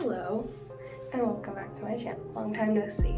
Hello, and welcome back to my channel. Long time no see.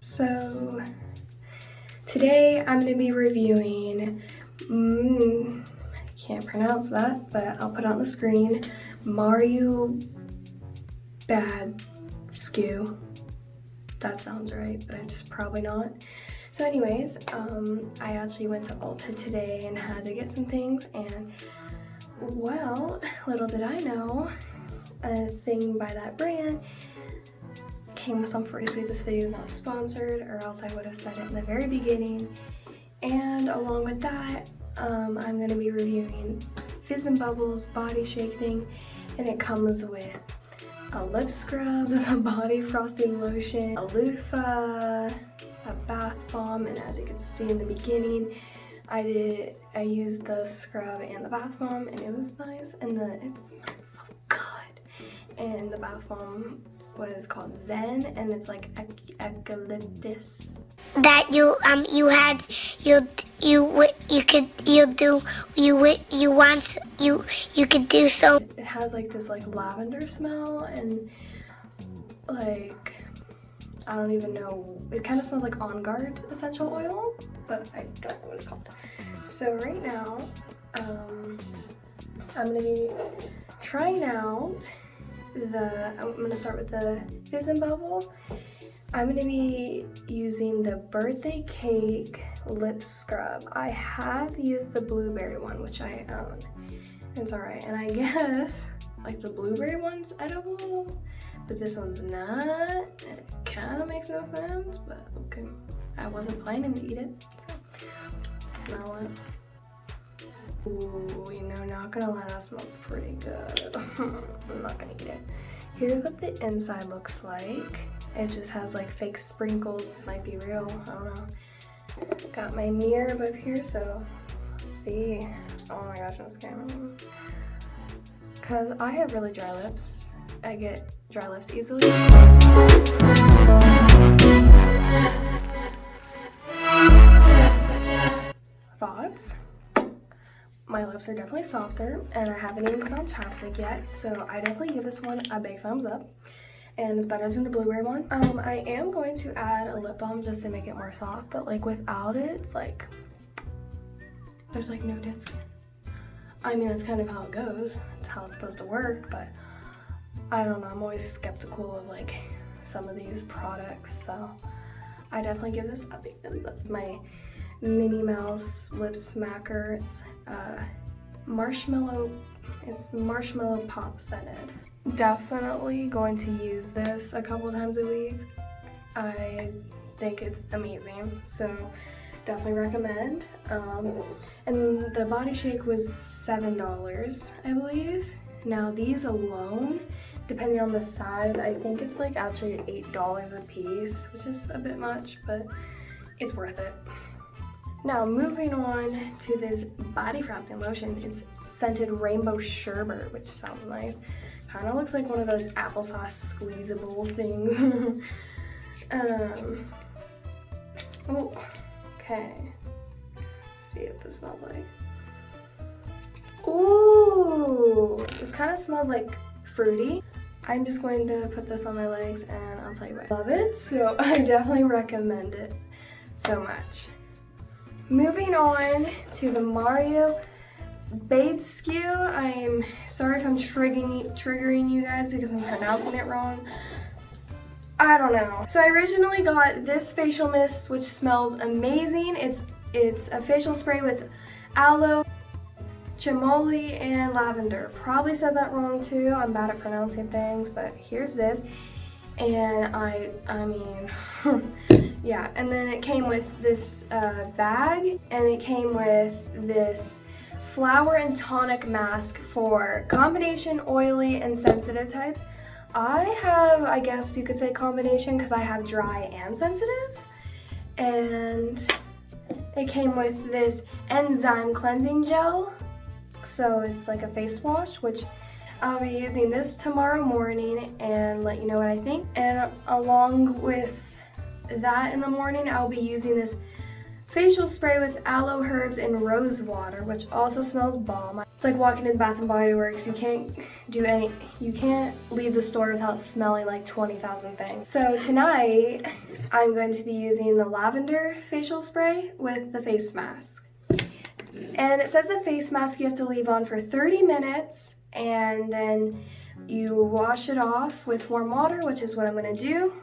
So today I'm going to be reviewing, I can't pronounce that, but I'll put it on the screen, Badescu. That sounds right, but it's probably not. So anyways, I actually went to Ulta today and had to get some things, and well, little did I know, a thing by that brand came with some free. This video is not sponsored, or else I would have said it in the very beginning. And along with that, I'm going to be reviewing Fizz and Bubbles body shake thing, and it comes with a lip scrub with a body frosting lotion, a loofah, a bath bomb, and as you can see in the beginning, I used the scrub and the bath bomb, and it was nice, and it smells so good. And the bath bomb was called Zen, and it's like eucalyptus. That you could do so. It has like this like lavender smell, and like I don't even know. It kind of smells like On Guard essential oil, but I don't know what it's called. So right now, I'm gonna be trying out I'm gonna start with the Fizz and Bubble. I'm gonna be using the birthday cake lip scrub. I have used the blueberry one, which I own. It's alright, and I guess like the blueberry one's edible, but this one's not. It kind of makes no sense, but okay. I wasn't planning to eat it, so smell it. Ooh, you know, not gonna lie, that smells pretty good. I'm not gonna eat it. Here's what the inside looks like. It just has like fake sprinkles. Might be real, I don't know. Got my mirror above here, so let's see. Oh my gosh, I'm scared. Cause I have really dry lips. I get dry lips easily. Thoughts? My lips are definitely softer, and I haven't even put on chapstick yet, so I definitely give this one a big thumbs up, and it's better than the blueberry one. I am going to add a lip balm just to make it more soft, but like without it, it's like there's like no dead skin. I mean, that's kind of how it goes. It's how it's supposed to work, but I don't know. I'm always skeptical of like some of these products, so I definitely give this a big thumbs up. My Minnie Mouse lip smacker. It's marshmallow pop scented. Definitely going to use this a couple times a week. I think it's amazing, so definitely recommend. And the body shake was $7, I believe. Now these alone, depending on the size, I think it's like actually $8 a piece, which is a bit much, but it's worth it. Now moving on to this body frosting lotion. It's scented rainbow sherbet, which sounds nice. Kind of looks like one of those applesauce squeezable things. Oh, okay. see if this smells like. Ooh, this kind of smells like fruity. I'm just going to put this on my legs and I'll tell you what. I love it, so I definitely recommend it so much. Moving on to the Mario Badescu. I'm sorry if I'm triggering you guys because I'm pronouncing it wrong. I don't know. So I originally got this facial mist, which smells amazing. It's a facial spray with aloe, chamomile, and lavender. Probably said that wrong too. I'm bad at pronouncing things, but here's this. And I mean, yeah. And then it came with this bag, and it came with this flower and tonic mask for combination, oily, and sensitive types. I have, I guess you could say combination because I have dry and sensitive. And it came with this enzyme cleansing gel. So it's like a face wash, which I'll be using this tomorrow morning and let you know what I think. And along with that in the morning, I'll be using this facial spray with aloe herbs and rose water, which also smells bomb. It's like walking in Bath and Body Works. You can't leave the store without smelling like 20,000 things. So tonight, I'm going to be using the lavender facial spray with the face mask. And it says the face mask you have to leave on for 30 minutes and then you wash it off with warm water, which is what I'm gonna do.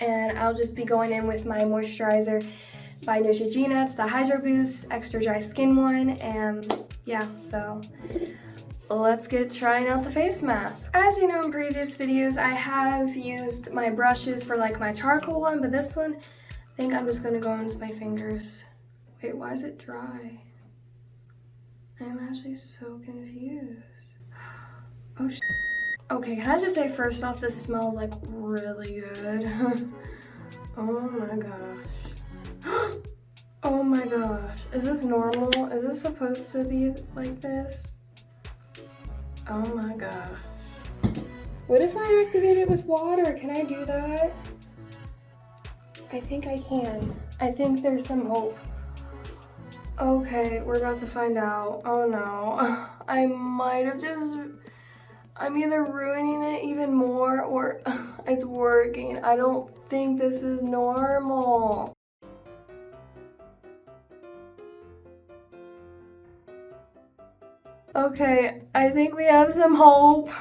And I'll just be going in with my moisturizer by Neutrogena. It's the Hydro Boost Extra Dry Skin one. And yeah, so let's get trying out the face mask. As you know in previous videos, I have used my brushes for like my charcoal one, but this one, I think I'm just gonna go in with my fingers. Wait, why is it dry? I'm actually so confused. Oh, okay, can I just say first off, this smells like really good. Oh my gosh. Oh my gosh. Is this normal? Is this supposed to be like this? Oh my gosh. What if I activate it with water? Can I do that? I think I can. I think there's some hope. Okay, we're about to find out. Oh no. I might have I'm either ruining it even more or it's working. I don't think this is normal. Okay, I think we have some hope.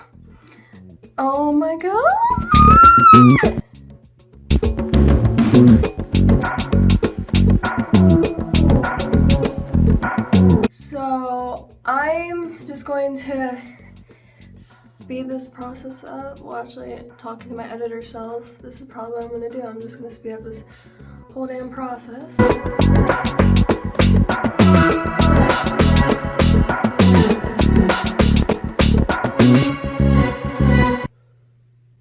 Oh my god. So I'm just going to speed this process up. Well, actually, talking to my editor self, this is probably what I'm gonna do. I'm just gonna speed up this whole damn process.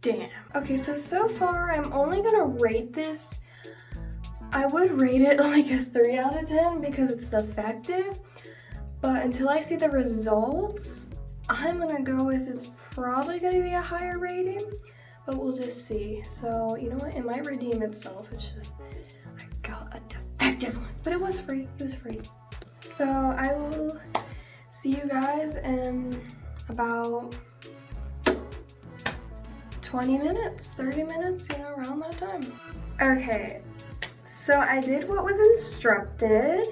Damn. Okay, so far I'm only gonna rate this. I would rate it like a 3 out of 10 because it's effective, but until I see the results, I'm gonna go with it's probably gonna be a higher rating, but we'll just see. So, you know what? It might redeem itself. It's just, I got a defective one, but it was free. It was free. So I will see you guys in about 20 minutes, 30 minutes, you know, around that time. Okay, so I did what was instructed,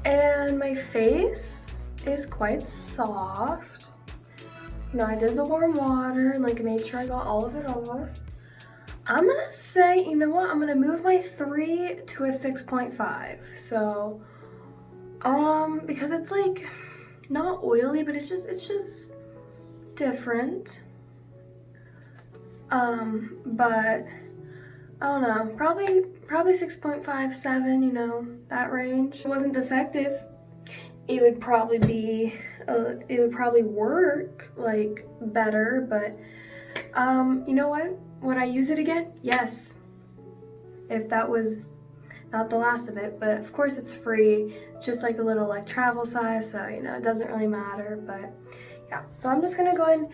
and my face is quite soft. You know, I did the warm water and like made sure I got all of it off. I'm gonna say, you know what? I'm gonna move my 3 to a 6.5. So, because it's like not oily, but it's just different. But I don't know, probably 6.5, 7, you know, that range. If it wasn't defective, it would probably be, it would probably work like better, but you know what? Would I use it again? Yes. If that was not the last of it, but of course it's free. It's just like a little like travel size, so you know, it doesn't really matter, but yeah. So I'm just gonna go in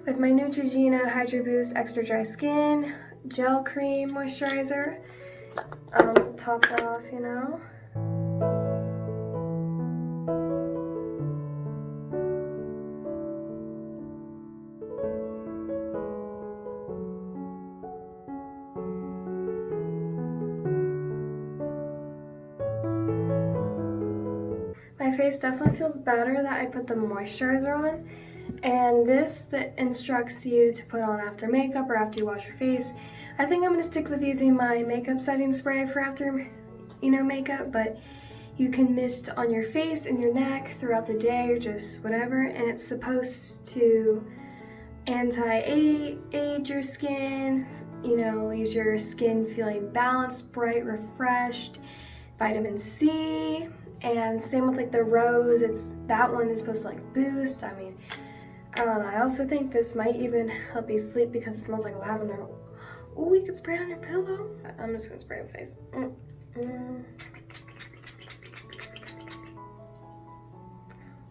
with my Neutrogena Hydro Boost Extra Dry Skin Gel Cream Moisturizer. Top it off, you know. my face definitely feels better that I put the moisturizer on. And this that instructs you to put on after makeup or after you wash your face. I think I'm going to stick with using my makeup setting spray for after, makeup, but you can mist on your face and your neck throughout the day or just whatever, and it's supposed to anti-age your skin, leaves your skin feeling balanced, bright, refreshed, vitamin C, and same with like the rose, that one is supposed to like boost. I mean, I don't know, I also think this might even help you sleep because it smells like lavender. Oh, you could spray it on your pillow. I'm just gonna spray it on my face.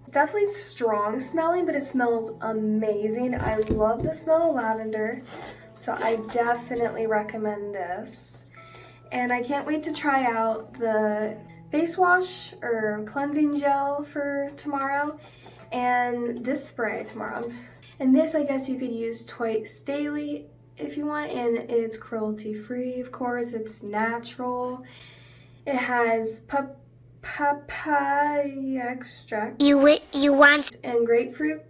It's definitely strong smelling, but it smells amazing. I love the smell of lavender, so I definitely recommend this. And I can't wait to try out the face wash or cleansing gel for tomorrow and this spray tomorrow. And this, I guess you could use twice daily if you want, and it's cruelty-free, of course. It's natural. It has papaya extract. You want and grapefruit.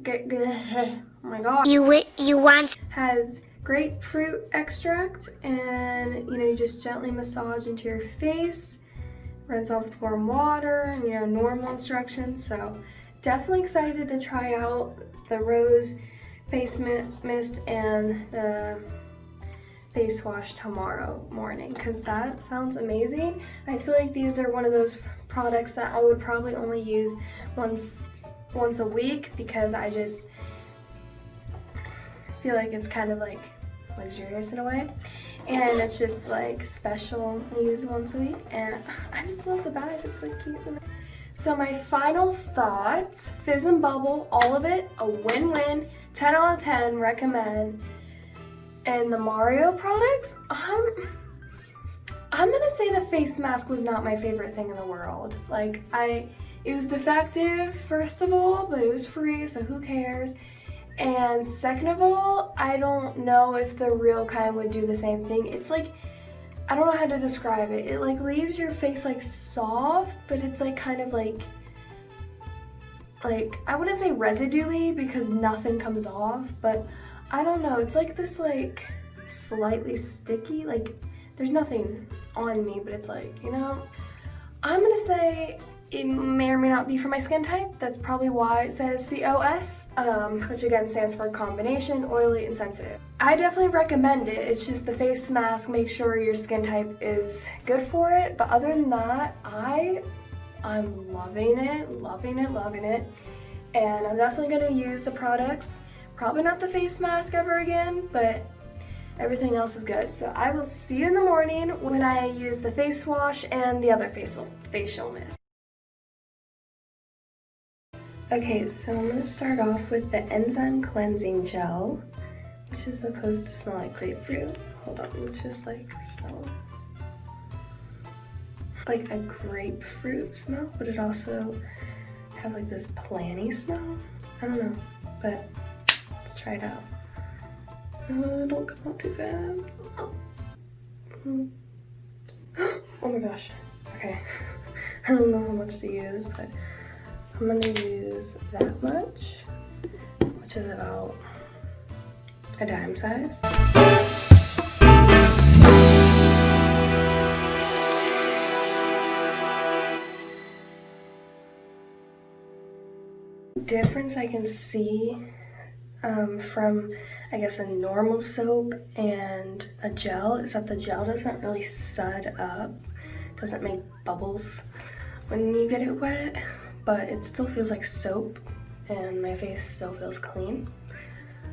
Oh my god. You want has grapefruit extract, and you just gently massage into your face. Rinse off with warm water, and normal instructions. So definitely excited to try out the rose face mist and the face wash tomorrow morning, because that sounds amazing. I feel like these are one of those products that I would probably only use once a week, because I just feel like it's kind of like luxurious in a way, and it's just like special to use once a week, and I just love the bag. It's like cute. So my final thoughts: Fizz and Bubble, all of it, a win-win. 10 out of 10, recommend. And the Mario products, I'm gonna say the face mask was not my favorite thing in the world. Like, it was defective, first of all, but it was free, so who cares? And second of all, I don't know if the real kind would do the same thing. It's like, I don't know how to describe it. It like leaves your face like soft, but it's like kind of like I wouldn't say residue-y because nothing comes off, but I don't know, it's like this like slightly sticky, like there's nothing on me, but it's like, I'm gonna say it may or may not be for my skin type. That's probably why it says COS, which again stands for combination, oily, and sensitive. I definitely recommend it. It's just the face mask, make sure your skin type is good for it, but other than that, I'm loving it, loving it, and I'm definitely going to use the products. Probably not the face mask ever again, but everything else is good. So I will see you in the morning when I use the face wash and the other facial mist. Okay, so I'm going to start off with the enzyme cleansing gel, which is supposed to smell like grapefruit. Hold on, let's just like smell like a grapefruit smell, but it also has like this planty smell. I don't know, but let's try it out. Don't come out too fast. Oh my gosh. Okay. I don't know how much to use, but I'm gonna use that much, which is about a dime size. Difference I can see from, I guess, a normal soap and a gel is that the gel doesn't really sud up, doesn't make bubbles when you get it wet, but it still feels like soap and my face still feels clean.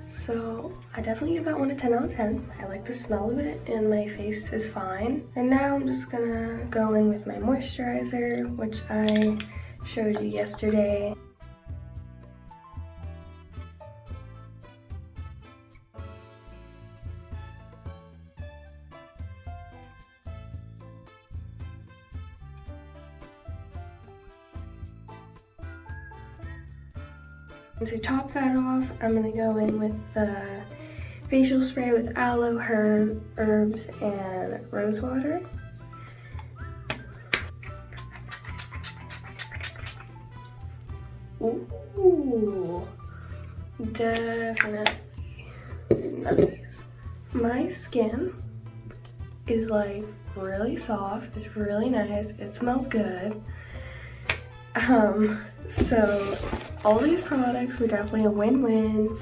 So I definitely give that one a 10 out of 10. I like the smell of it and my face is fine. And now I'm just gonna go in with my moisturizer, which I showed you yesterday. To top that off, I'm going to go in with the facial spray with aloe, herbs, and rose water. Ooh, definitely nice. My skin is like really soft. It's really nice. It smells good. So all these products were definitely a win-win.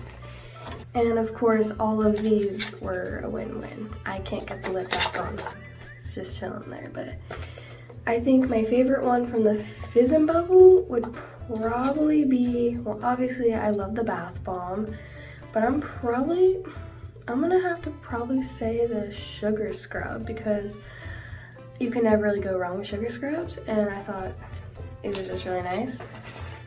And of course, all of these were a win-win. I can't get the lip back on, so it's just chilling there. But I think my favorite one from the Fizz and Bubble would probably be, well, obviously I love the bath bomb, but I'm gonna have to probably say the sugar scrub, because you can never really go wrong with sugar scrubs, and I thought these are just really nice.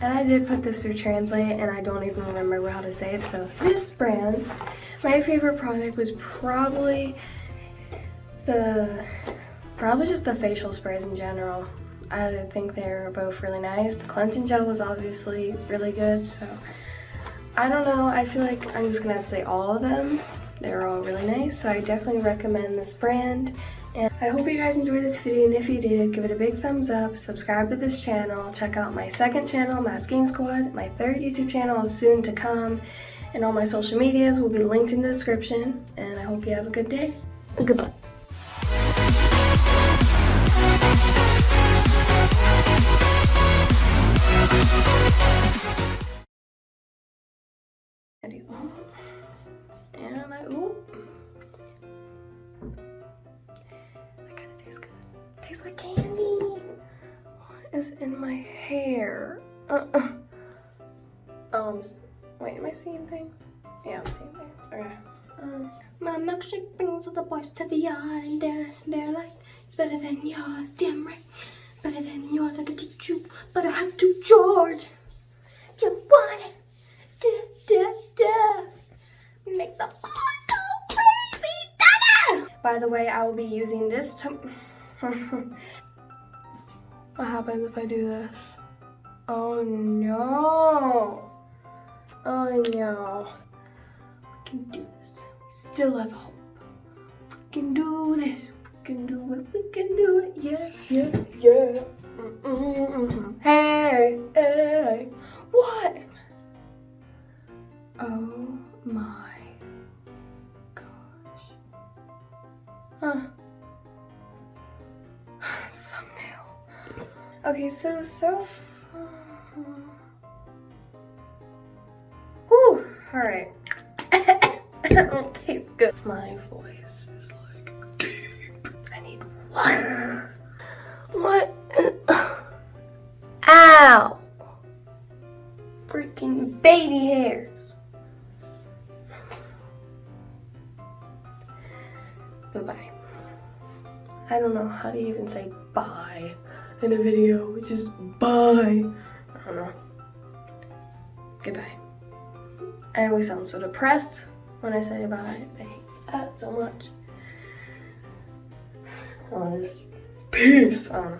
And I did put this through Translate, and I don't even remember how to say it, so this brand, my favorite product was probably just the facial sprays in general. I think they're both really nice. The cleansing gel was obviously really good, so I don't know, I feel like I'm just gonna have to say all of them. They're all really nice, so I definitely recommend this brand. And I hope you guys enjoyed this video, and if you did, give it a big thumbs up, subscribe to this channel, check out my second channel, Matt's Game Squad. My third YouTube channel is soon to come, and all my social medias will be linked in the description. And I hope you have a good day. Goodbye. That kind of tastes good. Tastes like candy. What is in my hair? Wait, am I seeing things? Yeah, I'm seeing things. Okay. My milkshake brings all the boys to the yard, and they're like, it's better than yours, damn right. Better than yours, I can teach you, but I have to charge. You want it? Make the boys go crazy. By the way, I will be using this to... What happens if I do this? Oh no. Oh no. We can do this. We still have hope. We can do this. We can do it. We can do it. Yeah, yeah, yeah. Hey, hey. What? Oh my gosh. Huh. Thumbnail. Okay, so whew, alright. That don't taste good. My voice is like deep. I need water. What? Ow! Freaking baby hairs. Bye-bye. I don't know how to even say bye in a video. It's just bye. I don't know. Goodbye. I always sound so depressed when I say bye. I hate that so much. Oh, just peace. I don't know.